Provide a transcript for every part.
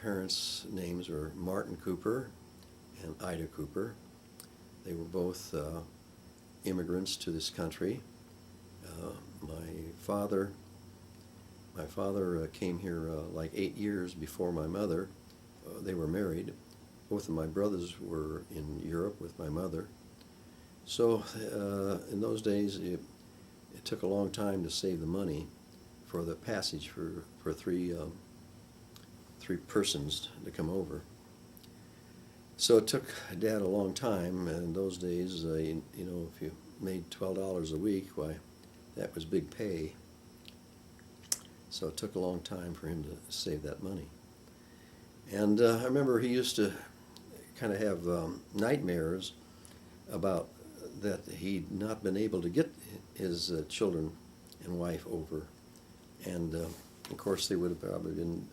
parents' names were Martin Cooper and Ida Cooper. They were both immigrants to this country. Uh, my father, my father came here like 8 years before my mother. They were married. Both of my brothers were in Europe with my mother. So in those days, it took a long time to save the money for the passage for three persons to come over. So it took Dad a long time. And in those days, if you made $12 a week, why, that was big pay. So it took a long time for him to save that money. And I remember he used to kind of have nightmares about that he'd not been able to get his children and wife over. And of course, they would have probably been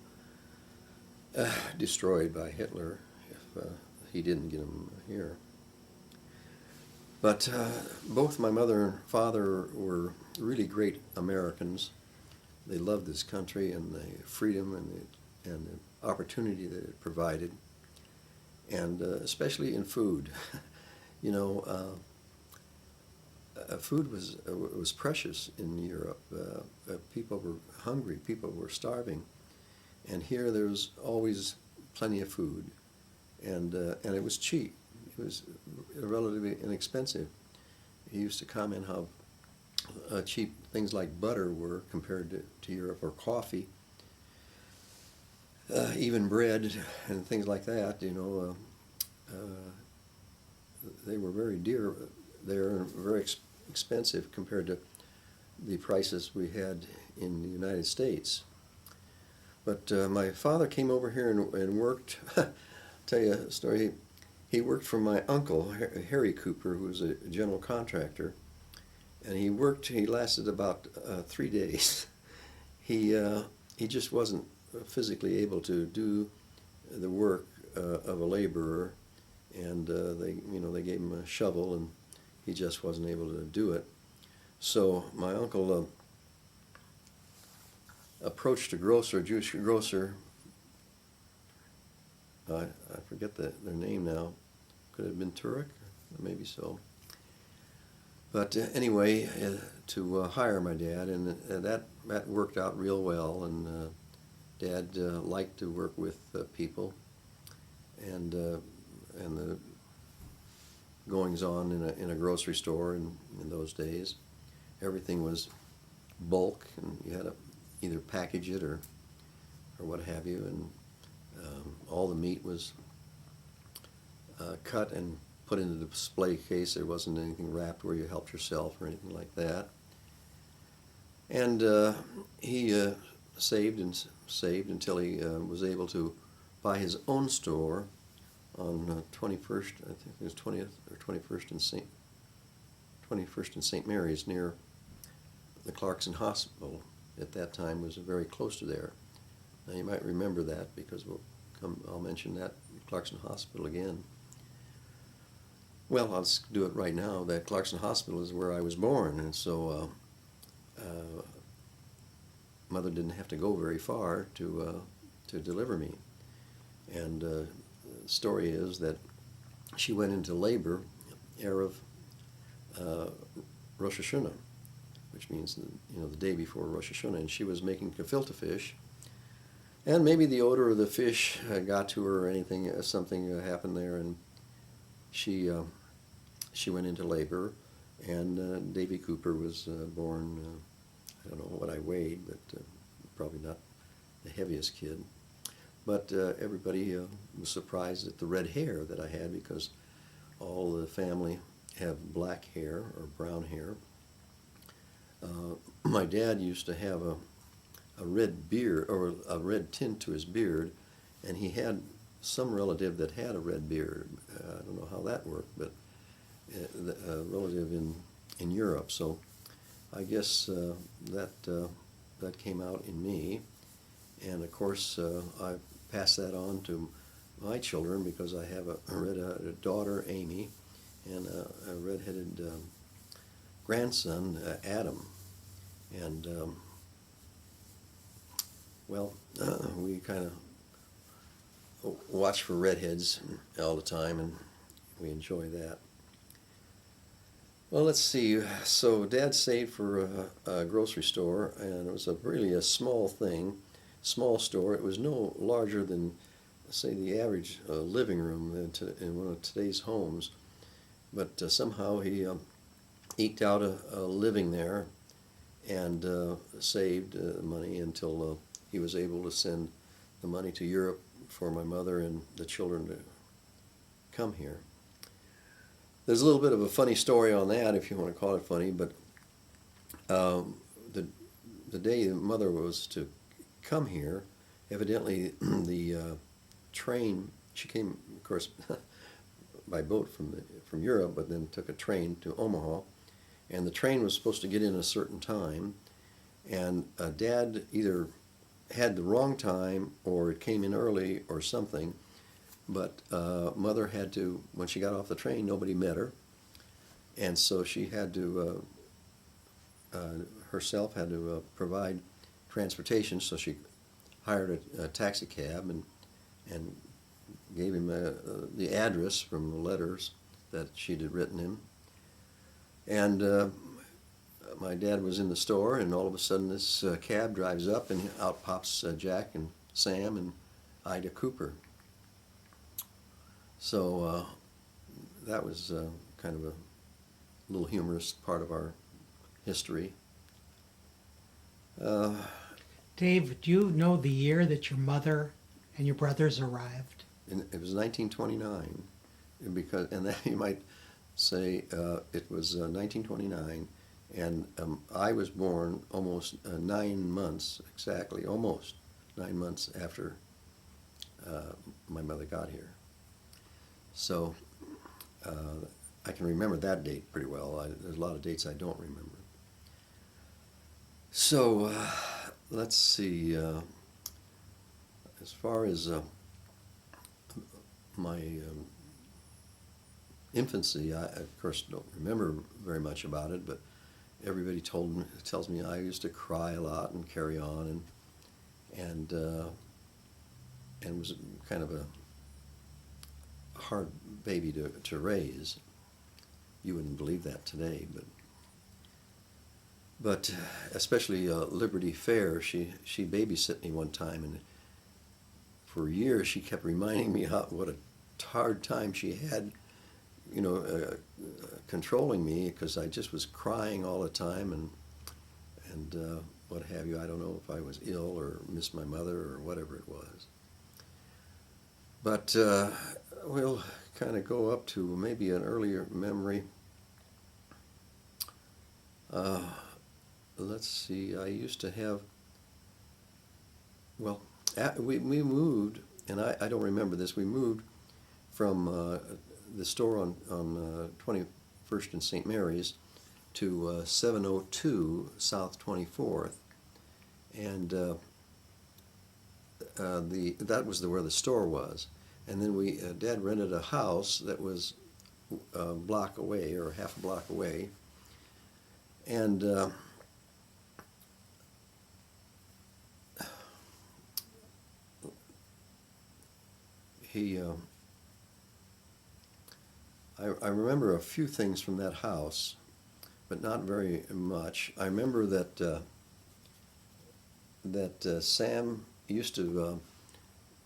destroyed by Hitler if he didn't get them here. But both my mother and father were really great Americans. They loved this country and the freedom and the opportunity that it provided, and especially in food. you know, Food was precious in Europe. People were hungry. People were starving, and here there was always plenty of food, and it was cheap. It was relatively inexpensive. He used to comment how cheap things like butter were compared to Europe, or coffee, even bread and things like that. They were very dear there and very expensive compared to the prices we had in the United States. But my father came over here and worked. Tell you a story. He worked for my uncle, Harry Cooper, who was a general contractor, and he lasted about 3 days. He just wasn't physically able to do the work of a laborer, and they gave him a shovel, and he just wasn't able to do it. So my uncle approached a Jewish grocer. I forget their name now. Could have been Turek, maybe so. But anyway, to hire my dad, and that worked out real well. And Dad liked to work with people, and the goings on in a grocery store in those days. Everything was bulk, and you had to either package it or what have you, and all the meat was cut and put into the display case. There wasn't anything wrapped where you helped yourself or anything like that. And he saved and saved until he was able to buy his own store on 21st, I think it was 20th or 21st and St. Mary's, near the Clarkson Hospital. At that time was very close to there. Now you might remember that because I'll mention that Clarkson Hospital again. Well, I'll just do it right now. That Clarkson Hospital is where I was born, and so Mother didn't have to go very far to deliver me. And the story is that she went into labor Erev Rosh Hashanah, which means the day before Rosh Hashanah, and she was making gefilte fish, and maybe the odor of the fish got to her or anything. Something happened there, and she went into labor, and Davy Cooper was born. I don't know what I weighed, but probably not the heaviest kid. But everybody was surprised at the red hair that I had, because all the family have black hair or brown hair. My dad used to have a red beard, or a red tint to his beard, and he had some relative that had a red beard. I don't know how that worked, but a relative in Europe. So I guess that came out in me, and of course I passed that on to my children, because I have a daughter, Amy, and a redheaded grandson, Adam. And we kind of watch for redheads all the time, and we enjoy that. Well, let's see. So Dad saved for a grocery store, and it was really a small thing, small store. It was no larger than, say, the average living room in one of today's homes. But somehow he eked out a living there and saved money until he was able to send the money to Europe for my mother and the children to come here. There's a little bit of a funny story on that, if you want to call it funny, but the day Mother was to come here, evidently the train, she came, of course, by boat from Europe, but then took a train to Omaha, and the train was supposed to get in a certain time, and Dad either had the wrong time or it came in early or something, but Mother had to, when she got off the train, nobody met her, and so she had to herself had to provide transportation, so she hired a taxi cab and gave him the address from the letters that she'd written him. And my dad was in the store, and all of a sudden this cab drives up, and out pops Jack and Sam and Ida Cooper. So that was kind of a little humorous part of our history. Dave, do you know the year that your mother and your brothers arrived? It was 1929, and that you might say it was 1929, and I was born almost 9 months, exactly, almost 9 months after my mother got here. So I can remember that date pretty well. There's a lot of dates I don't remember. So let's see. As far as my infancy, I of course don't remember very much about it, but everybody tells me I used to cry a lot and carry on, and was kind of a hard baby to raise. You wouldn't believe that today, but especially Liberty Fair. She babysat me one time, and for years she kept reminding me what a hard time she had, controlling me, because I just was crying all the time and what have you. I don't know if I was ill or missed my mother or whatever it was. But we'll kind of go up to maybe an earlier memory. Let's see, I used to have, well, we moved, and I don't remember this, we moved from the store on 21st and St. Mary's to 702 South 24th, and that was where the store was. And then Dad rented a house that was a block away, or half a block away, and I remember a few things from that house, but not very much. I remember that Sam used to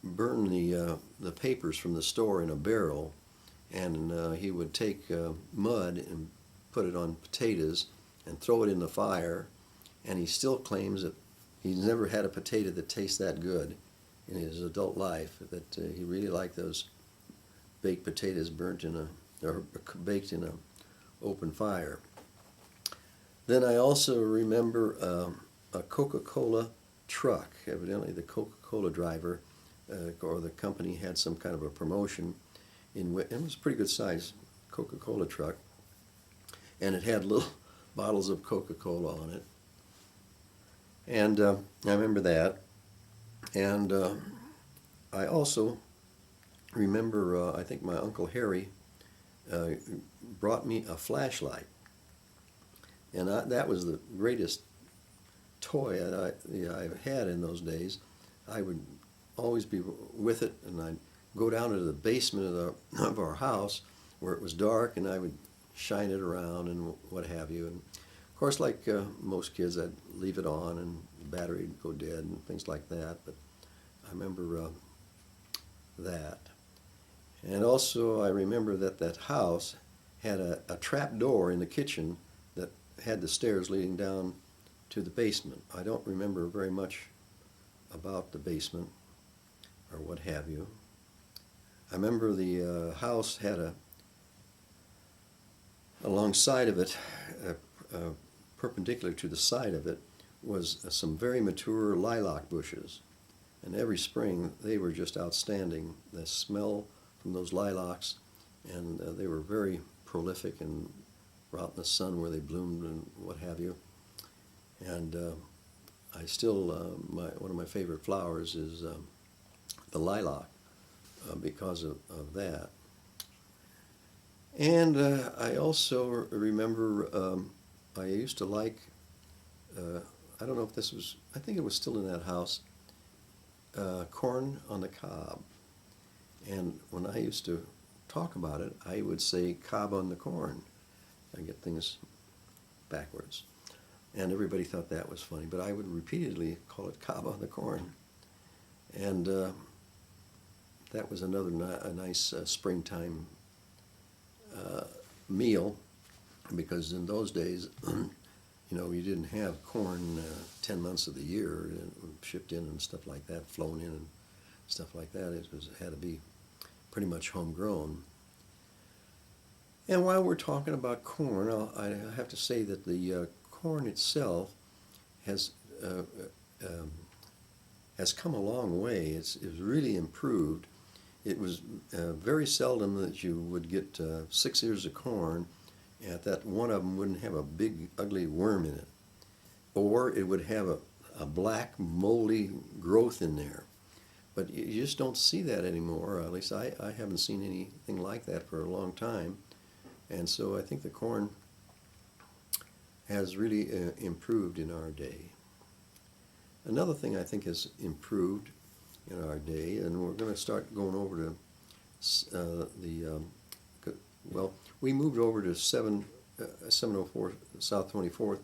burn the papers from the store in a barrel, and he would take mud and put it on potatoes and throw it in the fire, and he still claims that he's never had a potato that tastes that good in his adult life, that he really liked those baked potatoes burnt or baked in an open fire. Then I also remember a Coca-Cola truck. Evidently the Coca-Cola driver or the company had some kind of a promotion it was a pretty good size Coca-Cola truck, and it had little bottles of Coca-Cola on it. And I remember that. And I also remember, I think my Uncle Harry brought me a flashlight. And that was the greatest toy that I had in those days. I would always be with it, and I'd go down to the basement of our house where it was dark, and I would shine it around and what have you. And of course, like most kids, I'd leave it on, and the battery would go dead and things like that. But I remember that. And also, I remember that that house had a trap door in the kitchen that had the stairs leading down to the basement. I don't remember very much about the basement or what have you. I remember the house had alongside of it, perpendicular to the side of it, was some very mature lilac bushes. And every spring they were just outstanding. The smell from those lilacs, and they were very prolific and were out in the sun where they bloomed and what have you. And I still, one of my favorite flowers is the lilac because of that. And I also remember I used to like, I don't know if this was, I think it was still in that house, corn on the cob. And when I used to talk about it, I would say cob on the corn. I get things backwards. And everybody thought that was funny, but I would repeatedly call it cob on the corn. And that was another a nice springtime meal, because in those days, you know, you didn't have corn 10 months of the year, shipped in and stuff like that, flown in and stuff like that. It had to be pretty much homegrown. And while we're talking about corn, I have to say that the corn itself has come a long way. It's really improved. It was very seldom that you would get 6 ears of corn and that one of them wouldn't have a big ugly worm in it, or it would have a black moldy growth in there. But you just don't see that anymore. At least I haven't seen anything like that for a long time. And so I think the corn has really improved in our day. Another thing I think has improved in our day, and we're going to start going over to well, we moved over to 704 South 24th.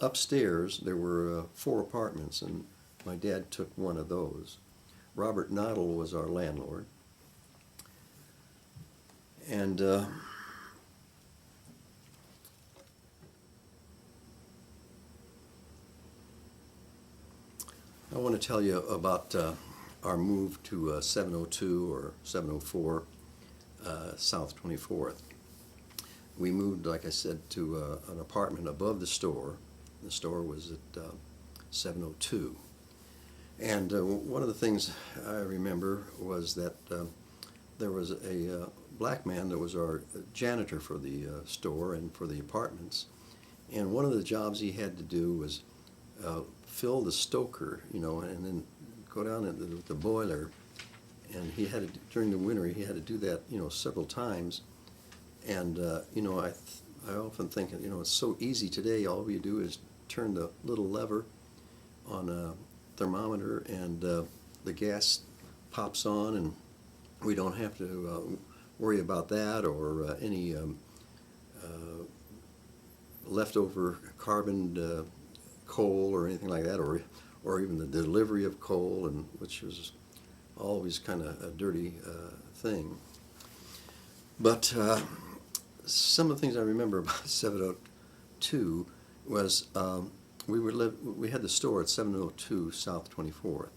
Upstairs there were 4 apartments, and my dad took one of those. Robert Noddle was our landlord. And I want to tell you about our move to 702 or 704 South 24th. We moved, like I said, to an apartment above the store. The store was at 702. And one of the things I remember was that there was a black man that was our janitor for the store and for the apartments. And one of the jobs he had to do was fill the stoker, you know, and then go down with the boiler. And he had to, during the winter, he had to do that, you know, several times. And, you know, I often think, you know, it's so easy today. All we do is turn the little lever on a thermometer, and the gas pops on, and we don't have to worry about that or any leftover carbon coal or anything like that, or even the delivery of coal, and which was always kind of a dirty thing. But some of the things I remember about 702 was we had the store at 702 South 24th.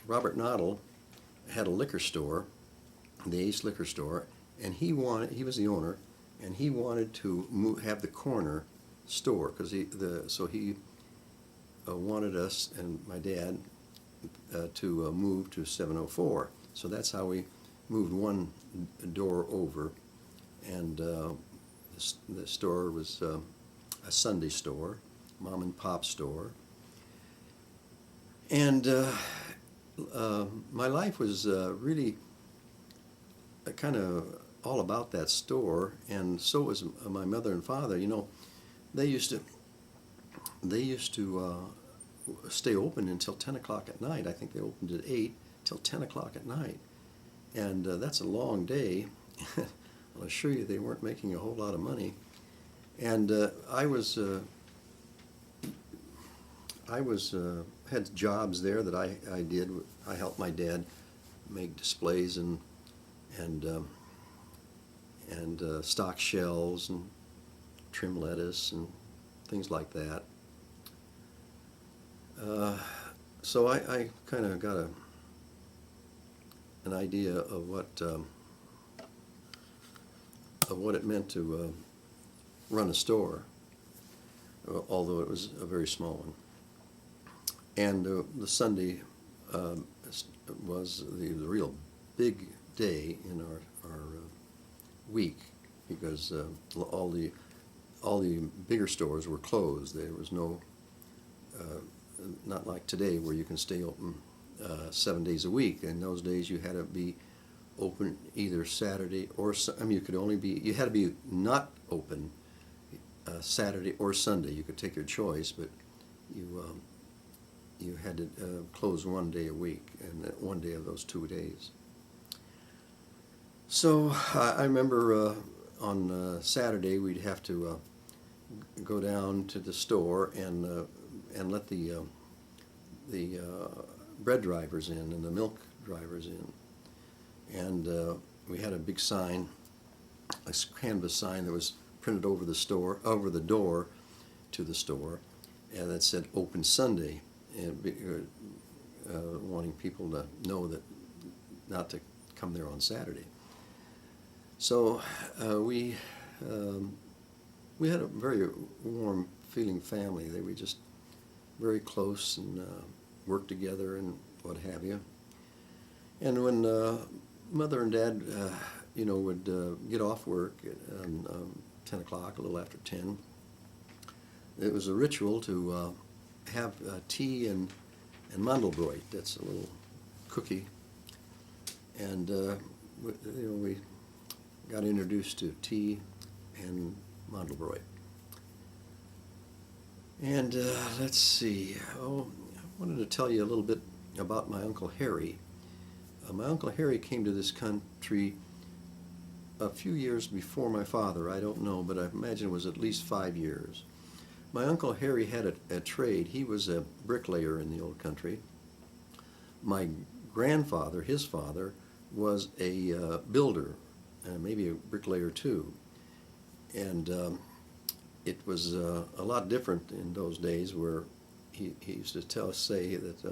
Robert Noddle had a liquor store, the Ace Liquor Store, and he was the owner, and he wanted to have the corner store because he wanted us and my dad to move to 704. So that's how we moved one door over, and the store was a Sunday store, mom and pop store. And my life was really kind of all about that store, and so was my mother and father. You know, they used to stay open until 10 o'clock at night. I think they opened at 8 till 10 o'clock at night. And that's a long day. I'll assure you they weren't making a whole lot of money. And had jobs there that I did. I helped my dad make displays and stock shelves and trim lettuce and things like that. So I kind of got an idea of what it meant to run a store, although it was a very small one. And the Sunday was the real big day in our week, because all the bigger stores were closed. There was no, not like today where you can stay open 7 days a week. In those days you had to be open either Saturday or, you had to be not open Saturday or Sunday. You could take your choice, but you had to close 1 day a week, and 1 day of those 2 days. So I remember on Saturday we'd have to go down to the store and let the bread drivers in and the milk drivers in. And we had a big sign, a canvas sign that was printed over the door to the store, and that said "Open Sunday," and wanting people to know that not to come there on Saturday. So we had a very warm feeling family. They were just very close and worked together and what have you. And when Mother and Dad, would get off work at 10 o'clock, a little after 10, it was a ritual to have tea and Mandelbrot. That's a little cookie. And we got introduced to tea and Mandelbrot. And let's see. I wanted to tell you a little bit about my Uncle Harry. My Uncle Harry came to this country a few years before my father. I don't know, but I imagine it was at least 5 years. My Uncle Harry had a trade. He was a bricklayer in the old country. My grandfather, his father, was a builder, maybe a bricklayer too. And it was a lot different in those days, where he used to say that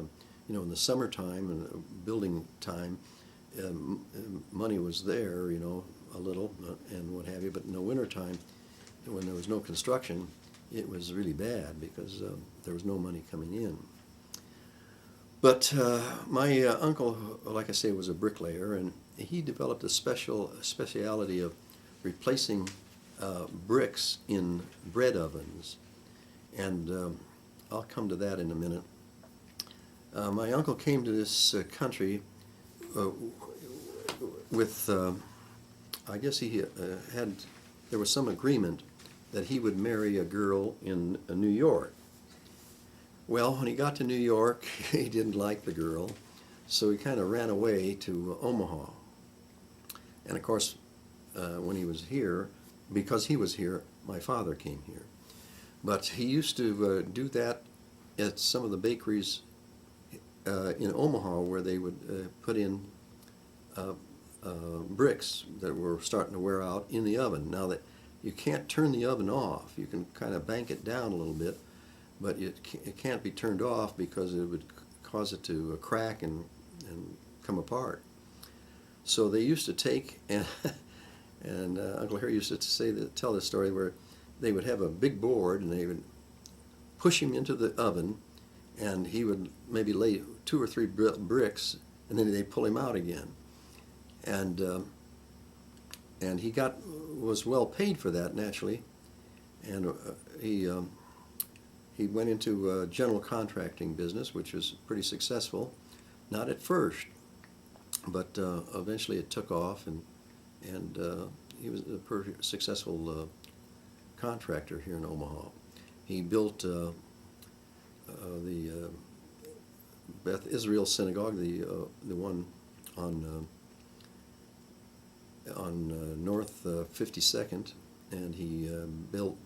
in the summertime and building time, money was there, a little and what have you, but in the wintertime, when there was no construction, it was really bad because there was no money coming in. But my uncle, like I say, was a bricklayer, and he developed a speciality of replacing bricks in bread ovens, and I'll come to that in a minute. My uncle came to this country with, I guess there was some agreement that he would marry a girl in New York. Well, when he got to New York, he didn't like the girl, so he kind of ran away to Omaha. And of course, when he was here, because he was here, my father came here. But he used to do that at some of the bakeries in Omaha, where they would put in bricks that were starting to wear out in the oven. Now, that you can't turn the oven off. You can kind of bank it down a little bit, but it can't be turned off because it would cause it to crack and come apart. So they used to take, and Uncle Harry used to tell this story, where they would have a big board and they would push him into the oven, and he would maybe lay 2 or 3 bricks, and then they'd pull him out again. And he was well paid for that, naturally, and he went into general contracting business, which was pretty successful. Not at first, but eventually it took off, and he was a pretty successful contractor here in Omaha. He built Beth Israel Synagogue, the one on North 52nd, and he built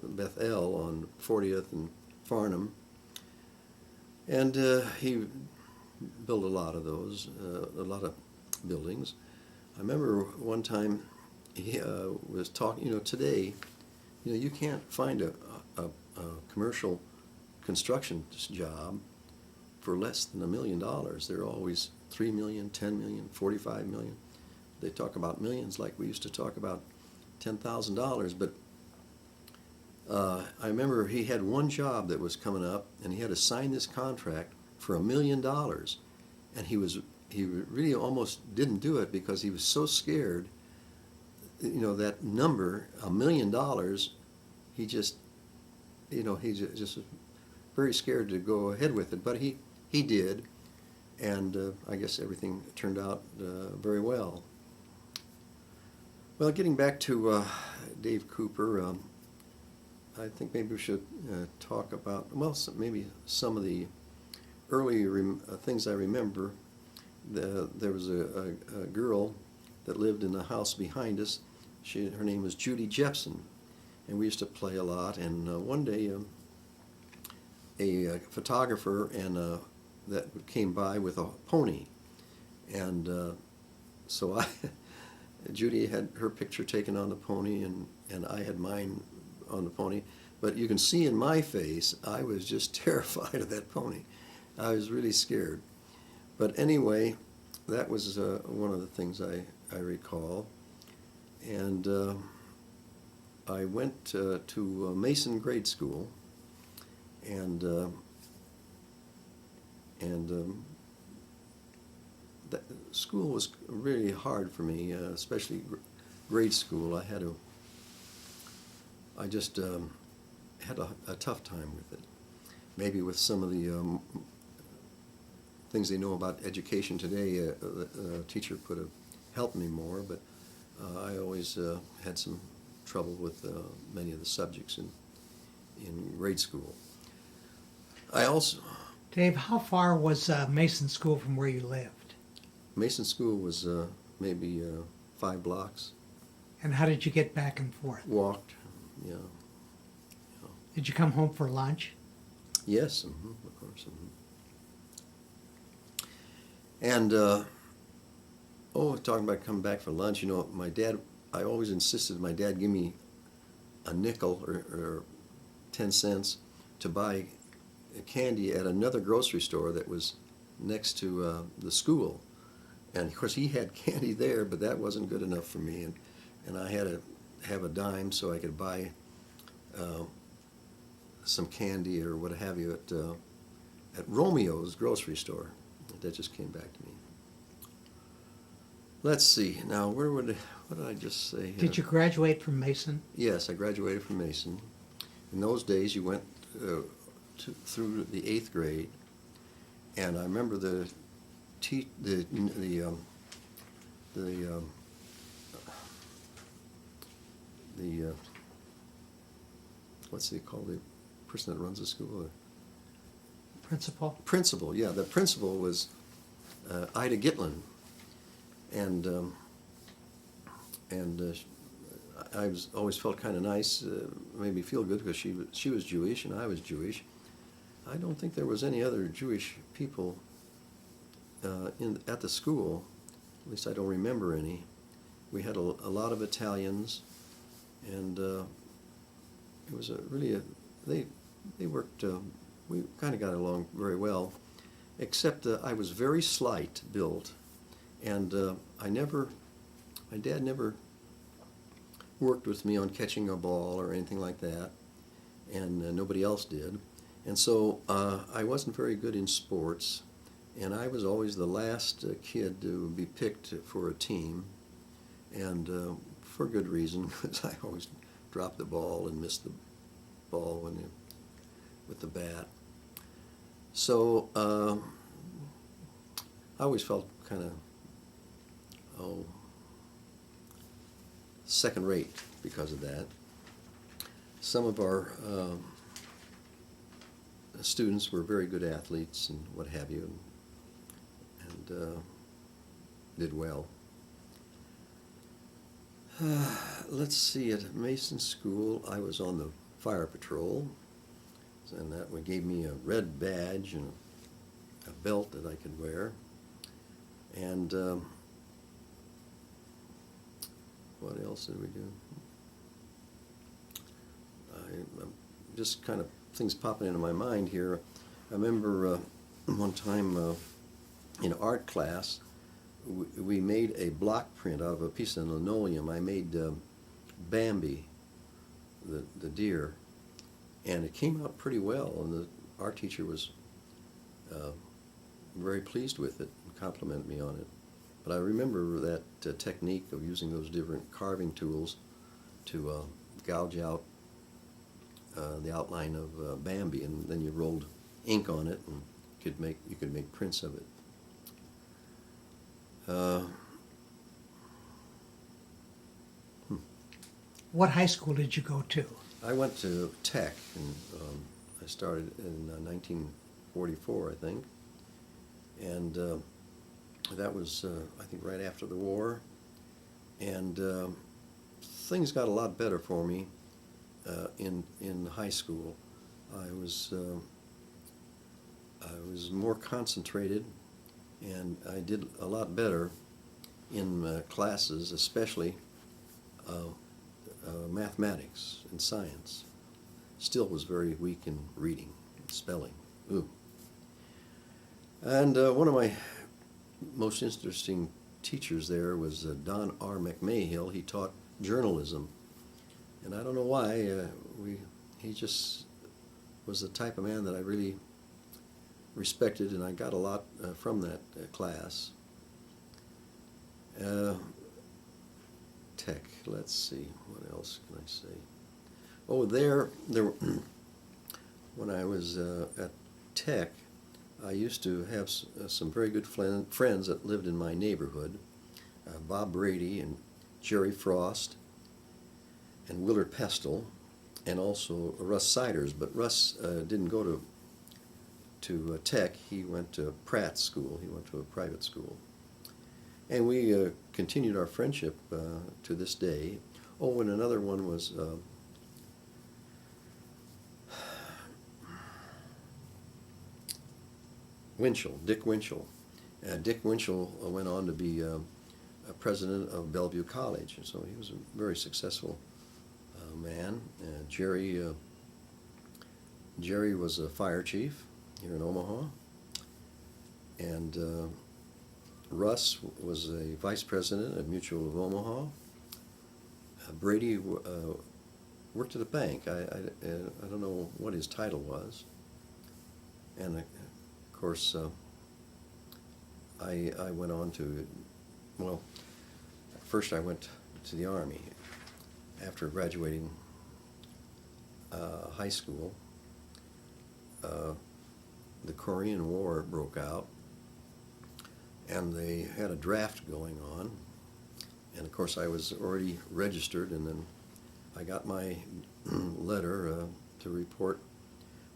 Beth El on 40th and Farnham, and he built a lot of those, a lot of buildings. I remember one time he was talking. Today, you can't find a commercial construction job for less than $1 million. They're always $3 million, $10 million, $45 million. They talk about millions like we used to talk about $10,000. But I remember he had one job that was coming up, and he had to sign this contract for $1 million, and he really almost didn't do it because he was so scared. That number, $1 million, he just was very scared to go ahead with it. But he did, and I guess everything turned out very well. Well, getting back to Dave Cooper, I think maybe we should talk about, maybe some of the early things I remember. There was a girl that lived in the house behind us. Her name was Judy Jepson, and we used to play a lot. And one day, a photographer that came by with a pony, and so Judy had her picture taken on the pony, and I had mine on the pony. But you can see in my face, I was just terrified of that pony. I was really scared. But anyway, that was one of the things I recall. And I went to Mason Grade School, and that school was really hard for me, especially grade school. I just had a tough time with it. Maybe with some of the things they know about education today, a teacher could have helped me more, but I always had some trouble with many of the subjects in grade school. Dave, how far was Mason School from where you lived? Mason School was maybe 5 blocks. And how did you get back and forth? Walked, yeah. Did you come home for lunch? Yes, of course. And, talking about coming back for lunch, my dad, I always insisted my dad give me a nickel or 10 cents to buy candy at another grocery store that was next to the school. And of course he had candy there, but that wasn't good enough for me. And I had to have a dime so I could buy some candy or what have you at Romeo's grocery store. That just came back to me. Let's see. Now, what did I just say here? Did you graduate from Mason? Yes, I graduated from Mason. In those days, you went through the 8th grade, and I remember what's he called, the person that runs the school? Principal? Principal, yeah. The principal was Ida Gitlin, and I always felt kind of nice, made me feel good because she was Jewish and I was Jewish. I don't think there was any other Jewish people at the school. At least I don't remember any. We had a lot of Italians, and it was they worked. We kind of got along very well, except I was very slight built, and my dad never worked with me on catching a ball or anything like that, and nobody else did. And so I wasn't very good in sports, and I was always the last kid to be picked for a team, and for good reason, because I always dropped the ball and missed the ball with the bat. So I always felt kind of second rate because of that. Some of our students were very good athletes and what have you, and did well. Let's see, at Mason School, I was on the fire patrol, and that gave me a red badge and a belt that I could wear. And what else did we do? I'm just kind of things popping into my mind here. I remember one time in art class, we made a block print out of a piece of linoleum. I made Bambi, the deer, and it came out pretty well, and the art teacher was very pleased with it and complimented me on it. But I remember that technique of using those different carving tools to gouge out the outline of Bambi, and then you rolled ink on it and you could make prints of it. What high school did you go to? I went to Tech, and I started in 1944, I think, and that was, I think, right after the war, and things got a lot better for me in high school. I was more concentrated, and I did a lot better in classes, especially mathematics and science. Still was very weak in reading and spelling. Ooh. And one of my most interesting teachers there was Don R. McMahill. He taught journalism, and I don't know why, he just was the type of man that I really respected, and I got a lot from that class. Tech, let's see, what else can I say? Oh, there were when I was at Tech, I used to have some very good friends that lived in my neighborhood, Bob Brady and Jerry Frost and Willard Pestle, and also Russ Siders. But Russ didn't go to Tech. He went to Pratt School. He went to a private school. And we continued our friendship to this day. Oh, and another one was Winchell, Dick Winchell. Dick Winchell went on to be a president of Bellevue College, and so he was a very successful man. Jerry was a fire chief here in Omaha, and Russ was a vice president of Mutual of Omaha. Brady worked at a bank. I don't know what his title was. And of course, I went on to, well, first I went to the Army. After graduating high school, the Korean War broke out, and they had a draft going on, and of course I was already registered, and then I got my letter to report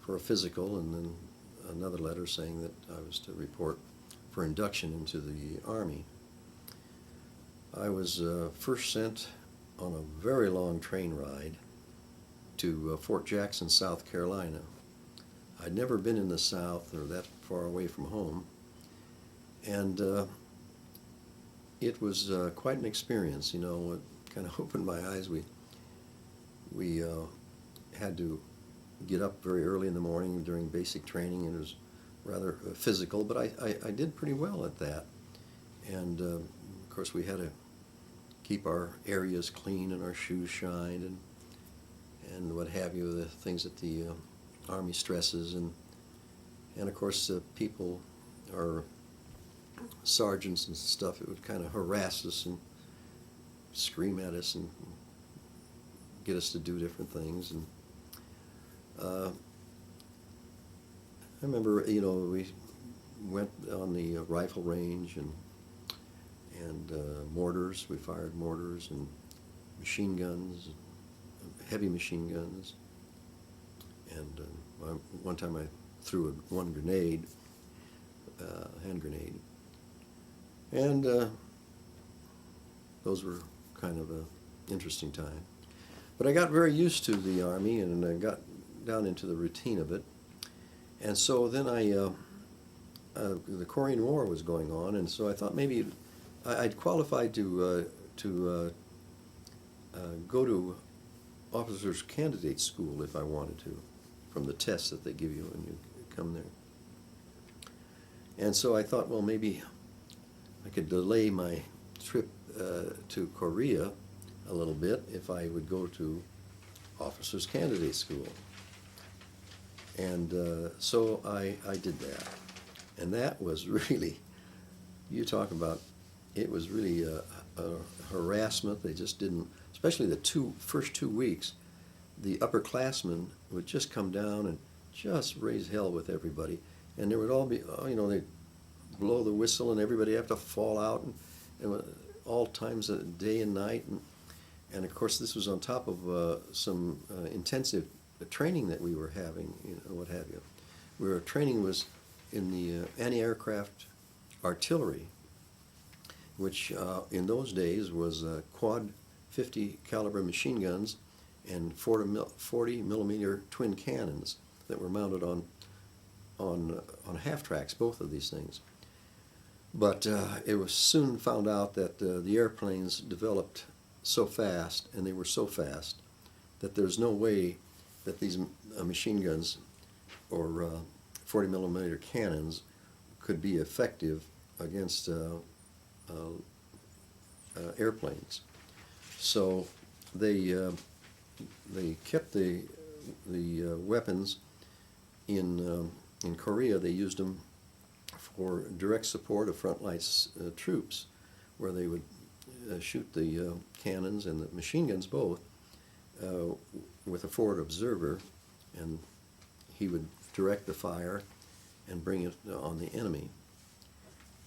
for a physical, and then another letter saying that I was to report for induction into the Army. I was first sent on a very long train ride to Fort Jackson, South Carolina. I'd never been in the South or that far away from home, and it was quite an experience. You know, it kind of opened my eyes. We had to get up very early in the morning during basic training, and it was rather physical, but I did pretty well at that. And of course we had to keep our areas clean and our shoes shined and what have you, the things that the Army stresses, and of course people, our sergeants and stuff, it would kind of harass us and scream at us and get us to do different things. And I remember, you know, we went on the rifle range and mortars. We fired mortars and machine guns, heavy machine guns. And one time I threw one grenade, hand grenade. And those were kind of an interesting time. But I got very used to the Army, and I got down into the routine of it. And so then the Korean War was going on, and so I thought maybe I'd qualified to go to officers' candidate school if I wanted to, from the tests that they give you when you come there. And so I thought, well, maybe I could delay my trip to Korea a little bit if I would go to officers' candidate school. And so I did that. And that was really, you talk about, it was really a harassment. They just didn't, especially the first 2 weeks, the upperclassmen would just come down and just raise hell with everybody. And there would all be, they'd blow the whistle and everybody have to fall out, and all times of day and night. And of course, this was on top of some intensive training that we were having, what have you. Our training was in the anti-aircraft artillery, which in those days was quad 50 caliber machine guns and 40 millimeter twin cannons that were mounted on half tracks, both of these things. But it was soon found out that the airplanes developed so fast, and they were so fast, that there's no way that these machine guns or 40 millimeter cannons could be effective against airplanes. So they kept the weapons in Korea. They used them for direct support of front lines troops, where they would shoot the cannons and the machine guns both with a forward observer, and he would direct the fire and bring it on the enemy.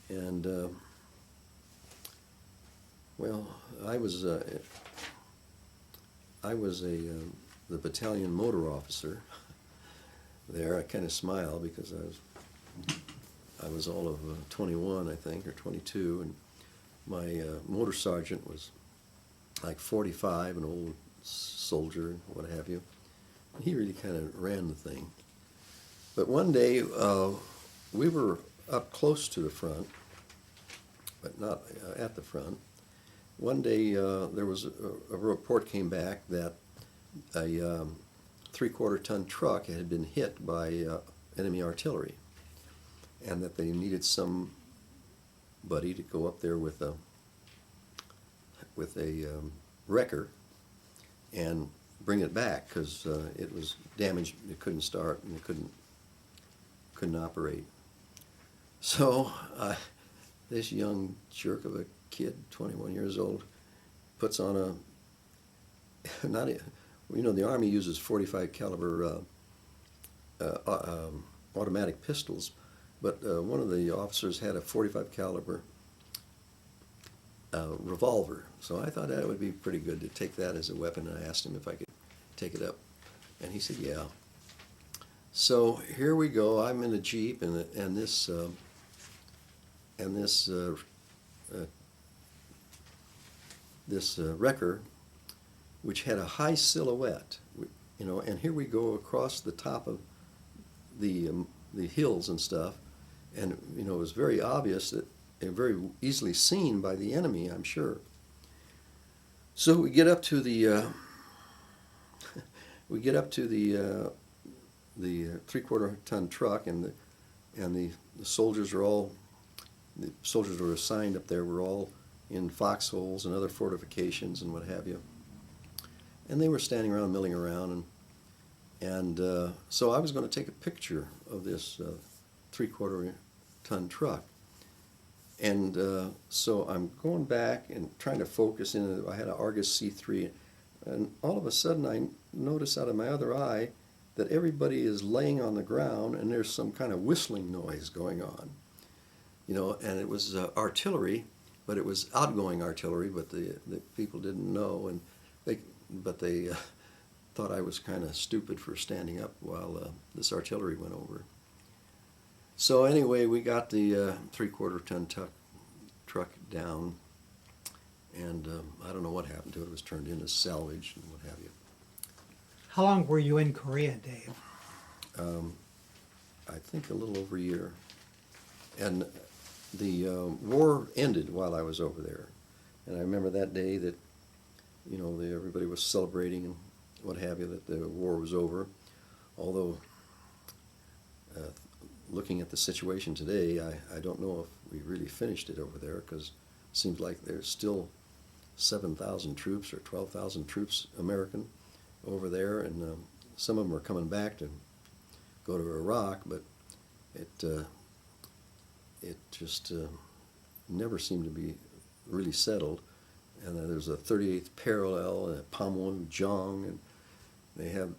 And well, I was the battalion motor officer there. I kind of smile because I was all of 21, I think, or 22, and my motor sergeant was like 45, an old soldier, and what have you. He really kind of ran the thing. But one day, we were up close to the front, but not at the front. One day, there was a report came back that a 3/4 ton truck had been hit by enemy artillery, and that they needed somebody to go up there with a wrecker and bring it back, because it was damaged. It couldn't start, and it couldn't operate. So this young jerk of a kid, 21 years old, puts on the Army uses 45 caliber automatic pistols, but one of the officers had a 45 caliber revolver. So I thought that would be pretty good to take that as a weapon, and I asked him if I could take it up, and he said yeah. So here we go. I'm in a Jeep, and this wrecker, which had a high silhouette, and here we go across the top of the hills and stuff, and it was very obvious that very easily seen by the enemy, I'm sure. So we get up to the 3/4 ton truck, and the soldiers were assigned up there were all in foxholes and other fortifications and what have you, and they were standing around milling around, and so I was going to take a picture of this 3/4 ton truck. And so I'm going back and trying to focus in. I had an Argus C3, and all of a sudden I notice out of my other eye that everybody is laying on the ground, and there's some kind of whistling noise going on. And it was artillery, but it was outgoing artillery, but the people didn't know, and they thought I was kind of stupid for standing up while this artillery went over. So anyway, we got the 3/4 ton truck down, and I don't know what happened to it. It was turned into salvage and what have you. How long were you in Korea, Dave? I think a little over a year. And the war ended while I was over there. And I remember that day that, everybody was celebrating and what have you, that the war was over. Although, uh, looking at the situation today, I don't know if we really finished it over there, because it seems like there's still 7,000 troops or 12,000 troops, American, over there. And some of them are coming back to go to Iraq, but it just never seemed to be really settled. And there's a 38th parallel and a Panmunjom, and they have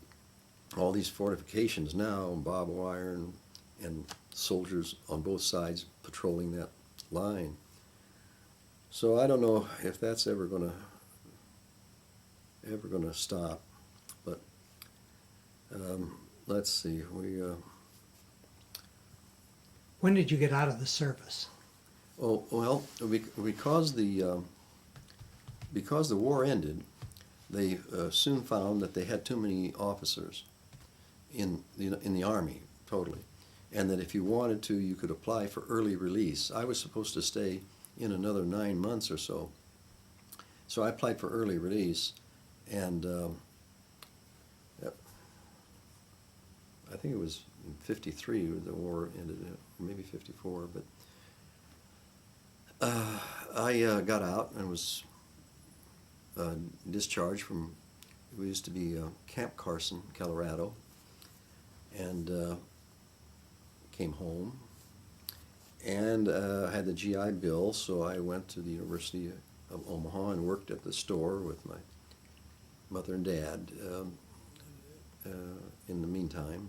all these fortifications now, and barbed wire, and soldiers on both sides patrolling that line. So I don't know if that's ever gonna stop. But let's see, When did you get out of the service? oh well, because the war ended, they soon found that they had too many officers in the Army, totally, and that if you wanted to, you could apply for early release. I was supposed to stay in another 9 months or so, so I applied for early release, and yep, I think it was in '53 the war ended, maybe '54, but I got out and was discharged from, we used to be Camp Carson, Colorado, and came home, and I had the GI Bill, so I went to the University of Omaha and worked at the store with my mother and dad in the meantime.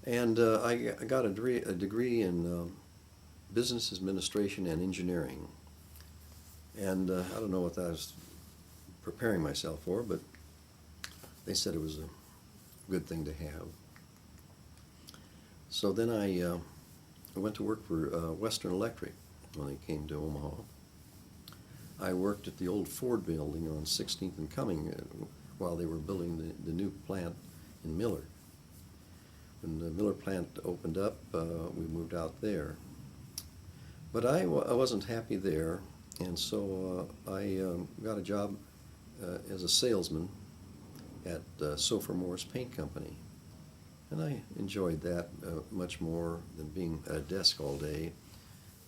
And I got a degree in business administration and engineering. And I don't know what I was preparing myself for, but they said it was a good thing to have. So then I went to work for Western Electric when they came to Omaha. I worked at the old Ford building on 16th and Cumming while they were building the new plant in Miller. When the Miller plant opened up, we moved out there. But I wasn't happy there, and so I got a job as a salesman at Sofer Morris Paint Company. And I enjoyed that much more than being at a desk all day.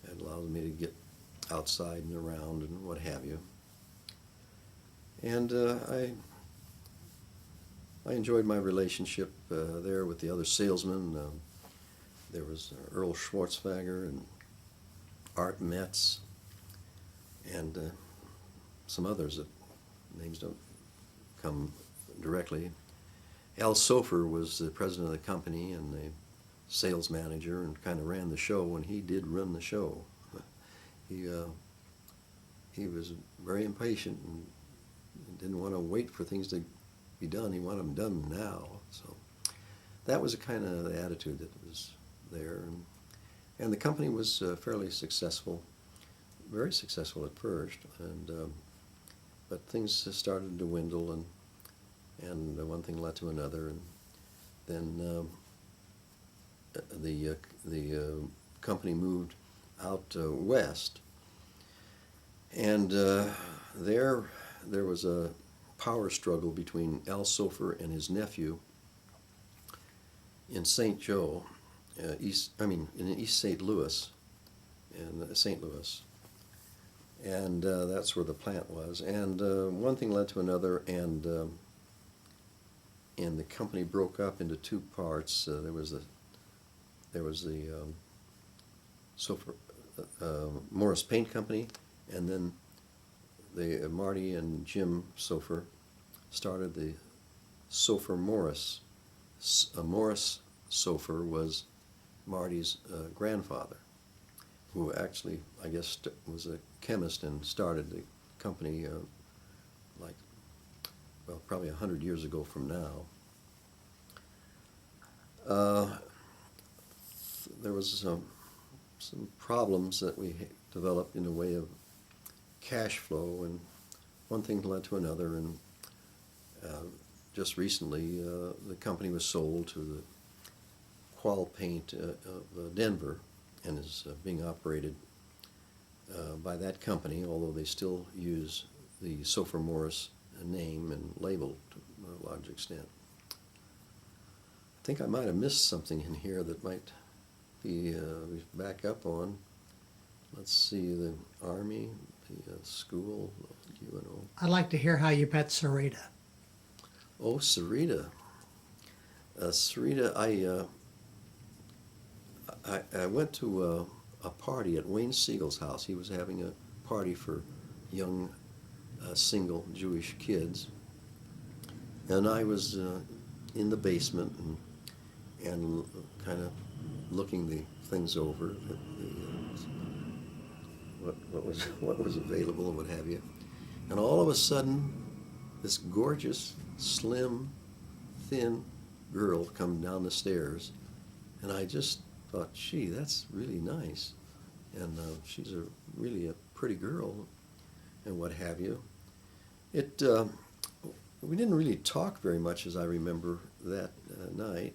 It allowed me to get outside and around and what have you. And I enjoyed my relationship there with the other salesmen. There was Earl Schwartzwager and Art Metz and some others that names don't come directly. Al Sofer was the president of the company and the sales manager, and kind of ran the show when he did run the show. He was very impatient and didn't want to wait for things to be done. He wanted them done now. So that was kind of the attitude that was there. And the company was fairly successful, very successful at first, and but things started to dwindle, and one thing led to another, and then the company moved out west, and there was a power struggle between Al Sofer and his nephew in St. Joe, in East St. Louis, in St. Louis, and that's where the plant was. And one thing led to another, and the company broke up into two parts. There was the Sofer Morris Paint Company, and then the Marty and Jim Sofer started the Sofer Morris. Morris Sofer was Marty's grandfather, who actually, I guess, was a chemist and started the company probably 100 years ago from now. Uh, there was some problems that we developed in the way of cash flow, and one thing led to another, and just recently the company was sold to the Qual Paint of Denver, and is being operated by that company, although they still use the Sofer Morris name and label to a large extent. I think I might have missed something in here that might be back up on. Let's see, the Army, the school, UNO. I'd like to hear how you met Sarita. Oh, Sarita. Sarita, I went to a party at Wayne Siegel's house. He was having a party for young single Jewish kids. And I was in the basement and kind of looking the things over, what was available and what have you. And all of a sudden, this gorgeous, slim, thin girl come down the stairs, and I just thought, gee, that's really nice, and she's really a pretty girl, and what have you. We didn't really talk very much, as I remember, that night,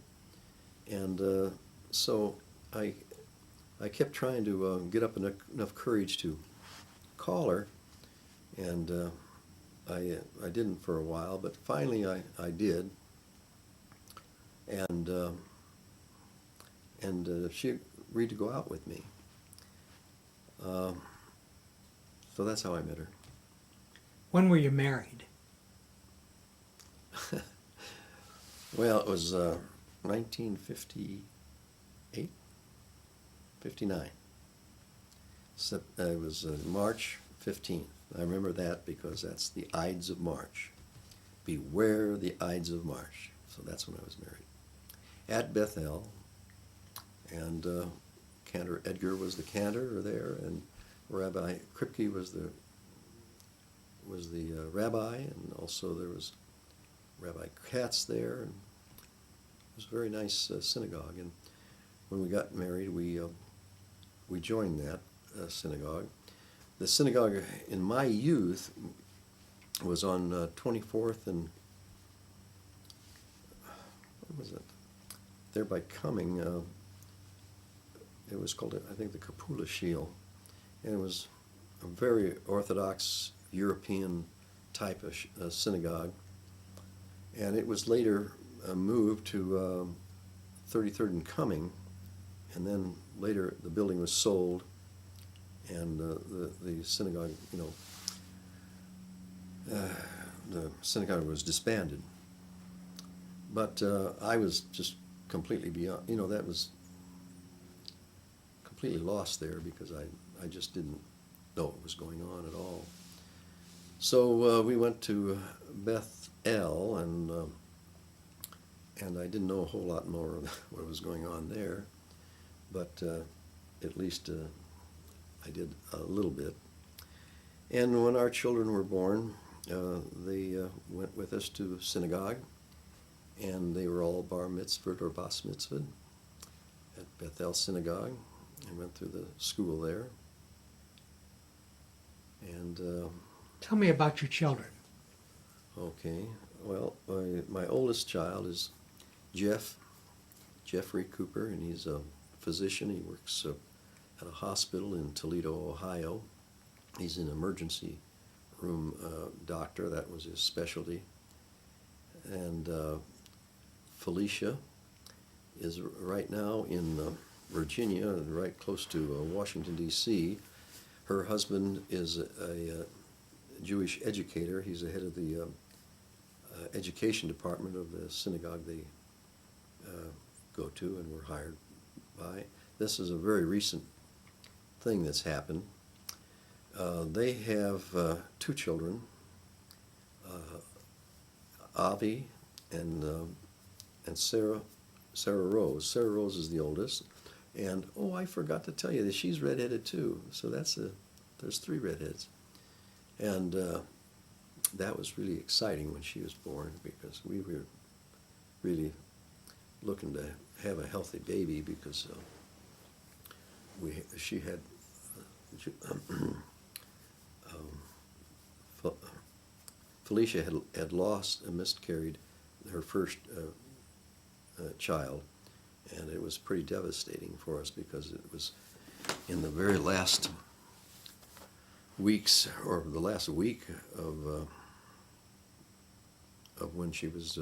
and so I kept trying to get up enough courage to call her, and I didn't for a while, but finally I did, and she agreed to go out with me. So that's how I met her. When were you married? Well, it was 1958, 59. It was March 15th. I remember that because that's the Ides of March. Beware the Ides of March. So that's when I was married. At Bethel, and Cantor Edgar was the cantor there, and Rabbi Kripke was the rabbi, and also there was Rabbi Katz there, and it was a very nice synagogue. And when we got married, we joined that synagogue. The synagogue in my youth was on 24th and what was it? There by Cumming. It was called, I think, the Kapula Shiel, and it was a very Orthodox European type of synagogue. And it was later moved to 33rd and Cumming, and then later the building was sold, and the synagogue, the synagogue was disbanded. But I was just completely beyond, that was completely lost there because I just didn't know what was going on at all. So we went to Beth El, and I didn't know a whole lot more of what was going on there, but at least I did a little bit. And when our children were born, they went with us to synagogue, and they were all bar mitzvahed or bas mitzvahed at Bethel Synagogue, and went through the school there. And Tell me about your children. okay, well, my oldest child is Jeffrey Cooper, and he's a physician. He works at a hospital in Toledo, Ohio. He's an emergency room doctor. That was his specialty. And Felicia is right now in Virginia, right close to Washington, D.C. Her husband is a Jewish educator. He's the head of the education department of the synagogue they go to and were hired by. This is a very recent thing that's happened. They have two children, Avi and Sarah Rose. Sarah Rose is the oldest, and I forgot to tell you that she's redheaded too. So there's three redheads, and that was really exciting when she was born because we were really looking to have a healthy baby because she had Fe- Felicia had lost and miscarried her first child, and it was pretty devastating for us because it was in the very last weeks or the last week of when she was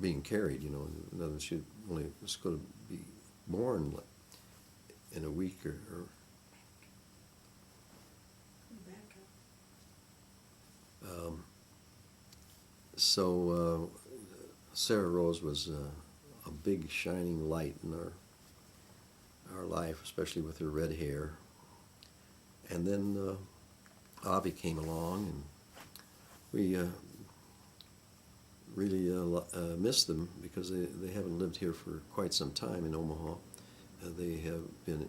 being carried. In other words, she only was going to be born in a week or so Sarah Rose was a big shining light in our life, especially with her red hair. And then Avi came along, and we really miss them because they haven't lived here for quite some time in Omaha. They have been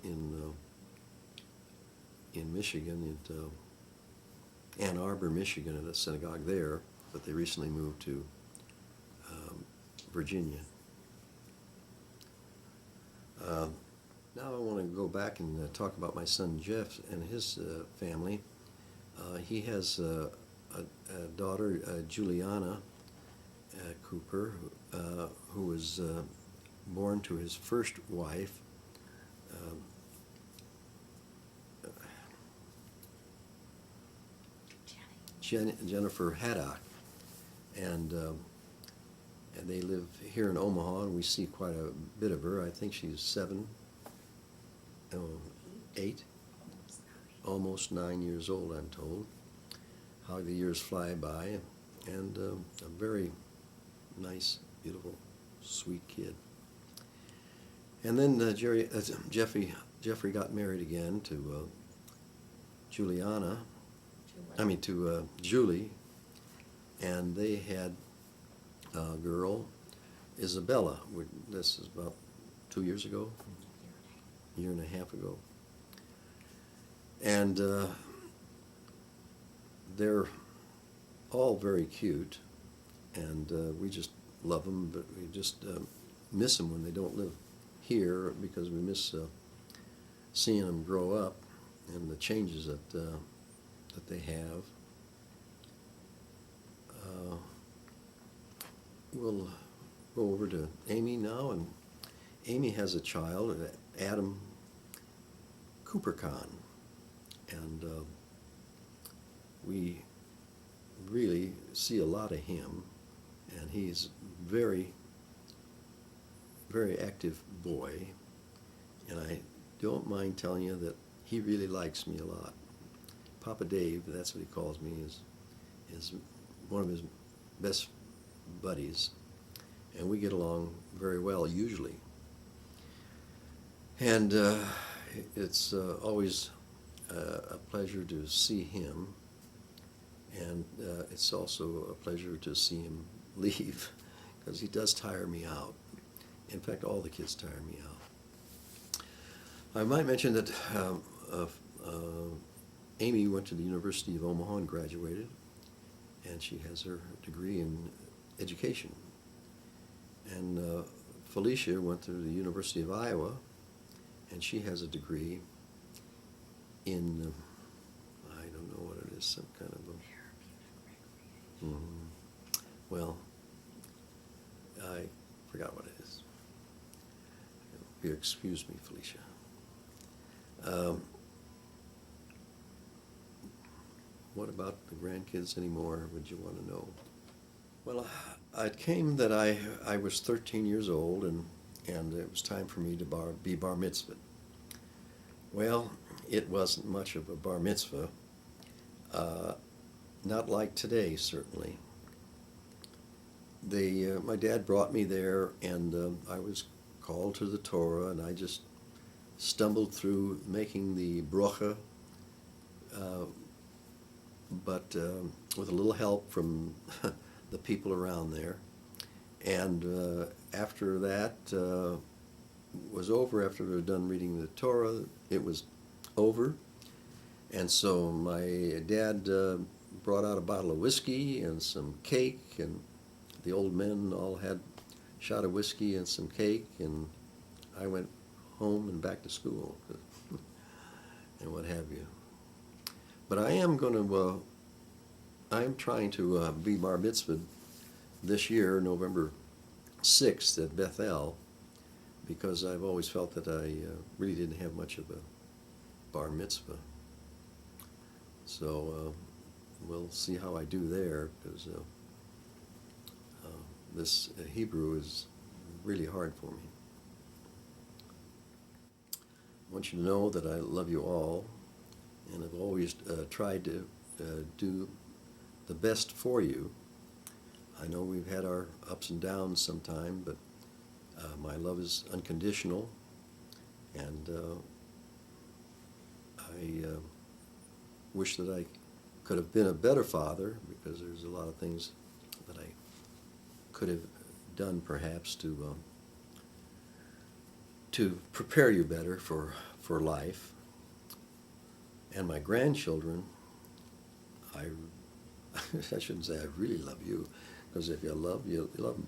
in Michigan, at Ann Arbor, Michigan, at a synagogue there, but they recently moved to Virginia. Now I want to go back and talk about my son Jeff and his family. He has a daughter, Juliana Cooper, who was born to his first wife, Jennifer Haddock, and they live here in Omaha, and we see quite a bit of her. I think she's 7, 8, almost 9 years old, I'm told. How the years fly by, and a very nice, beautiful, sweet kid. And then Jeffrey got married again to Julie, and they had a girl, Isabella. This is about 2 years ago, a year and a half ago. And they're all very cute, and we just love them, but we just miss them when they don't live here because we miss seeing them grow up and the changes that they have. We'll go over to Amy now, and Amy has a child, Adam Cooper-Kahn, and we really see a lot of him, and he's very, very active boy, and I don't mind telling you that he really likes me a lot. Papa Dave, that's what he calls me, is one of his best buddies, and we get along very well usually. And it's always a pleasure to see him, and it's also a pleasure to see him leave, because he does tire me out. In fact, all the kids tire me out. I might mention that Amy went to the University of Omaha and graduated, and she has her degree in education. And Felicia went to the University of Iowa, and she has a degree in, I don't know what it is, some kind of a... Well, I forgot what it is. You excuse me, Felicia. What about the grandkids anymore would you want to know? Well, it came that I was 13 years old, and it was time for me to be bar mitzvahed. Well, it wasn't much of a bar mitzvah, not like today, certainly. My dad brought me there, and I was called to the Torah, and I just stumbled through making the brocha, but with a little help from the people around there. And after that was over, after we were done reading the Torah, it was over. And so my dad brought out a bottle of whiskey and some cake, and the old men all had shot of whiskey and some cake, and I went home and back to school, and what have you. But I am going to, I'm trying to be bar mitzvahed this year, November 6th at Bethel, because I've always felt that I really didn't have much of a bar mitzvah. So we'll see how I do there, because this Hebrew is really hard for me. I want you to know that I love you all, and I've always tried to do the best for you. I know we've had our ups and downs sometime, but my love is unconditional, and I wish that I could have been a better father, because there's a lot of things that I could have done perhaps to prepare you better for life. And my grandchildren, I shouldn't say I really love you, because if you love, you love them.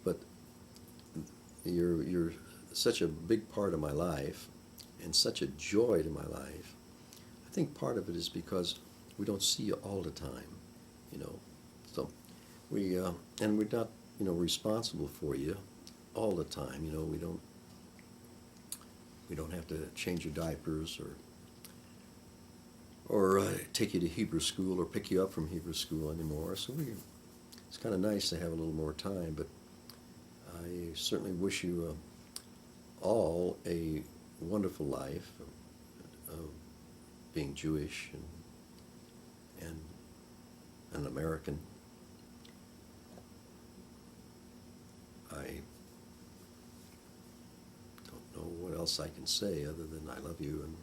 But you're such a big part of my life, and such a joy to my life. I think part of it is because we don't see you all the time, you know. So and we're not, you know, responsible for you all the time. You know, we don't have to change your diapers or take you to Hebrew school or pick you up from Hebrew school anymore. So it's kind of nice to have a little more time, but I certainly wish you all a wonderful life of being Jewish and an American. I don't know what else I can say other than I love you, and